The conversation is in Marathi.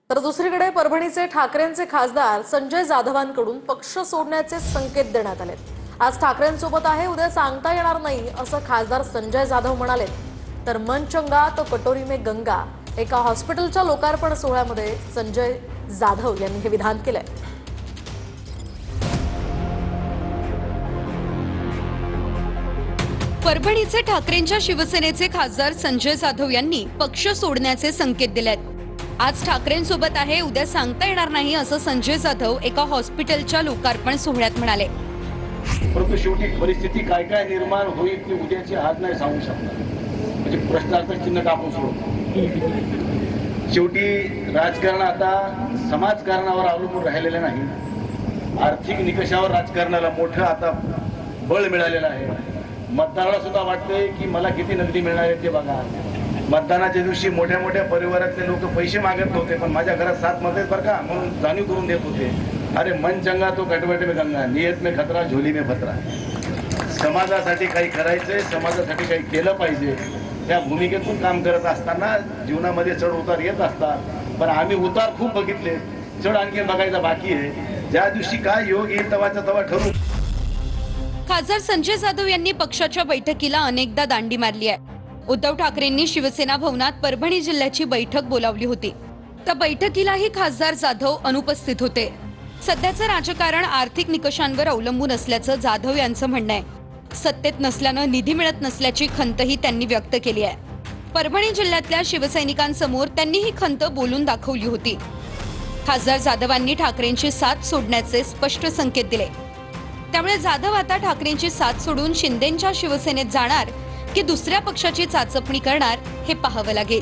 तर दुसरीकडे परभणीचे ठाकरेंचे खासदार संजय जाधवांकडून पक्ष सोडण्याचे संकेत देण्यात आले। आज ठाकरेंसोबत आहे, उद्या सांगता येणार नाही असं खासदार संजय जाधव म्हणाले। तर मन चंगा तो कटोरी में गंगा एका हॉस्पिटलच्या लोकार्पण सोहळ्यामध्ये संजय जाधव यांनी हे विधान केलंय। परभणीचे ठाकरेंच्या शिवसेनेचे खासदार संजय जाधव यांनी पक्ष सोडण्याचे संकेत दिलेत। आज ठाकरेंसोबत आहे, उद्या सांगता येणार नाही असं संजय जाधव एका हॉस्पिटलच्या लोकार्पण सोहळ्यात म्हणाले। परंतु शेवटी परिस्थिती काय काय निर्माण होईल ती उद्याची आज नाही सांगू शकणार, म्हणजे प्रश्नार्थक चिन्ह टाकून सोडतो। शेवटी राजकारण आता समाजकारणावर अवलंबून राहिलेलं नाही, आर्थिक निकषावर राजकारणाला मोठं आता बळ मिळालेलं आहे। मतदाराला सुद्धा वाटतंय की मला किती नगदी मिळणार आहे ते बघा। मतदानाच्या दिवशी मोठ्या मोठ्या परिवारातले लोक पैसे मागत नव्हते, पण माझ्या घरात 7 मत आहेत बरं का म्हणून जाणीव करून देत होते। अरे मन चंगा तो कटवटे में गंगा, नियत में खतरा झोली में फतरा। समाजासाठी काही करायचंय, समाजासाठी काही केलं पाहिजे, त्या भूमिकेतून काम करत असताना जीवनामध्ये चढ उतार येत असतात। पण आम्ही उतार खूप बघितले, चढ आणखी बघायचा बाकी आहे। ज्या दिवशी काय योग येईल तेव्हाचा तेव्हा ठरू। खासदार संजय जाधव यांनी पक्षाच्या बैठकीला अनेकदा दांडी मारली आहे। उद्धव ठाकरेंनी शिवसेना भवनात परभणी जिल्ह्याची बैठक बोलावली होती। त्या बैठकीलाही खासदार जाधव अनुपस्थित होते। सध्याचं राजकारण आर्थिक निकषांवर अवलंबून असल्याचं जाधव यांचं म्हणणं आहे। सत्तेत नसल्यानं निधी मिळत नसल्याची खंतही त्यांनी व्यक्त केली आहे। परभणी जिल्ह्यातल्या शिवसैनिकांसमोर त्यांनी ही खंत बोलून दाखवली होती। खासदार जाधवांनी ठाकरेंची साथ सोडण्याचे स्पष्ट संकेत दिले। त्यामुळे जाधव आता ठाकरेंची साथ सोडून शिंदेंच्या शिवसेनेत जाणार की दुसऱ्या पक्षाची चाचपणी करणार हे पाहावं लागेल।